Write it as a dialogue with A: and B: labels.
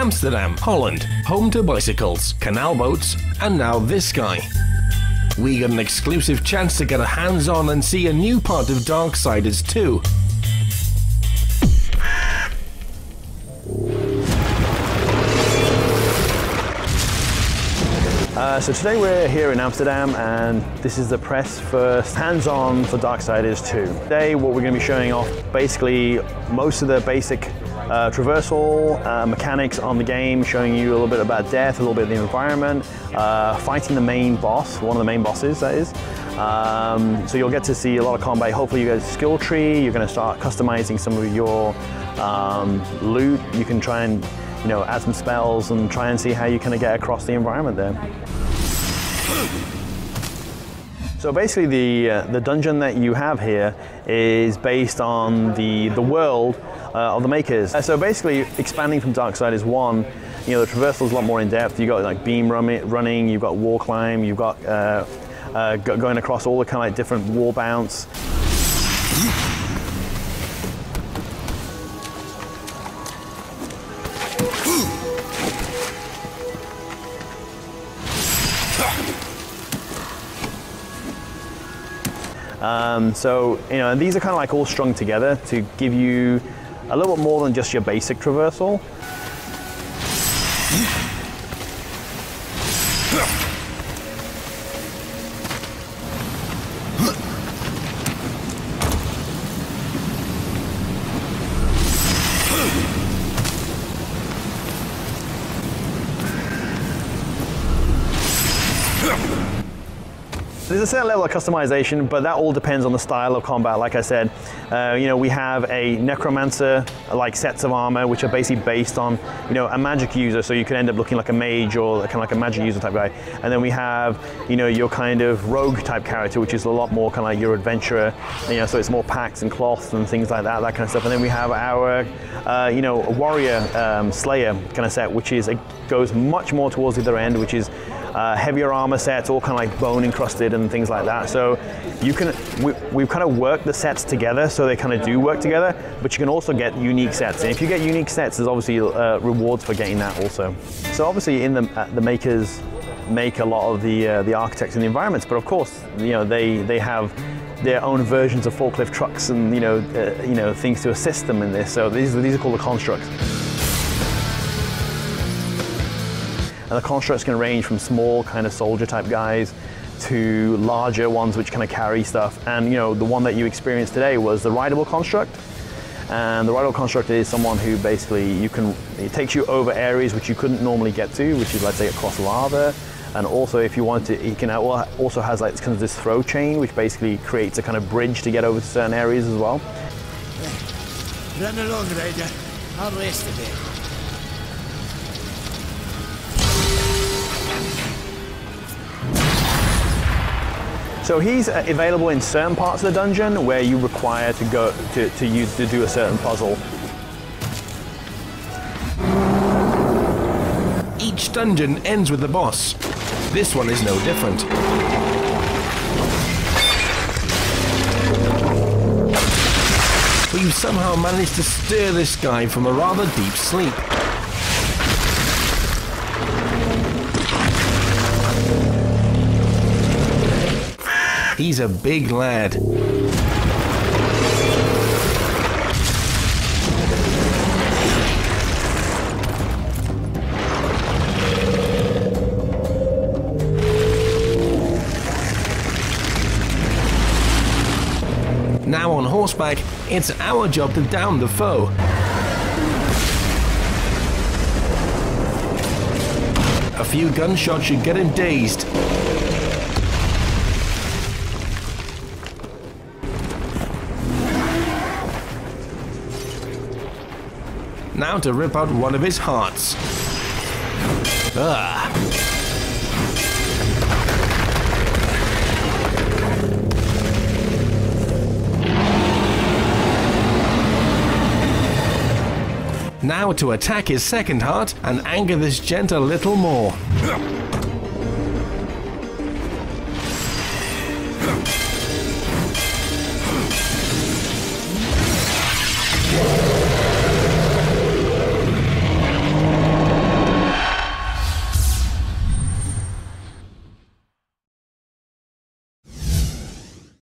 A: Amsterdam, Holland, home to bicycles, canal boats, and now this guy. We got an exclusive chance to get a hands-on and see a new part of Darksiders 2.
B: So today we're here in Amsterdam and this is the press for hands-on for Darksiders 2. Today what we're going to be showing off basically most of the basic traversal mechanics on the game, showing you a little bit about death, a little bit of the environment, fighting the main boss, one of the main bosses that is. So you'll get to see a lot of combat. Hopefully you get a skill tree, you're going to start customizing some of your loot. You can try and add some spells and try and see how you kind of get across the environment there. So basically the dungeon that you have here is based on the world of the makers. So basically expanding from Darksiders 1, the traversal is a lot more in depth. You've got like beam running, you've got wall climb, you've got going across all the kind of like different wall bounce. So these are kind of like all strung together to give you a little bit more than just your basic traversal. There's a certain level of customization, but that all depends on the style of combat. Like I said, we have a necromancer-like sets of armor, which are basically based on, a magic user. So you can end up looking like a mage or kind of like a magic user type guy. And then we have, your kind of rogue type character, which is a lot more kind of like your adventurer. So it's more packs and cloths and things like that kind of stuff. And then we have our, warrior slayer kind of set, which goes much more towards the other end, which is heavier armor sets, all kind of like bone encrusted and things like that. So we've kind of worked the sets together, so they kind of do work together, but you can also get unique sets. And if you get unique sets, there's obviously rewards for getting that also. So obviously in the makers make a lot of the architects and the environments, but of course, they have their own versions of forklift trucks and things to assist them in this. So these are called the constructs. And the constructs can range from small kind of soldier type guys to larger ones which kind of carry stuff. And the one that you experienced today was the rideable construct. And the rideable construct is someone who basically it takes you over areas which you couldn't normally get to, which is, let's say, across lava. And also if you want to, it also has like kind of this throw chain, which basically creates a kind of bridge to get over to certain areas as well.
C: Run along, Ryder. I'll rest a bit.
B: So he's available in certain parts of the dungeon where you require to go to do a certain puzzle.
A: Each dungeon ends with the boss. This one is no different. We've somehow managed to steer this guy from a rather deep sleep. He's a big lad. Now on horseback, it's our job to down the foe. A few gunshots should get him dazed. Now to rip out one of his hearts. Ah. Now to attack his second heart and anger this gent a little more.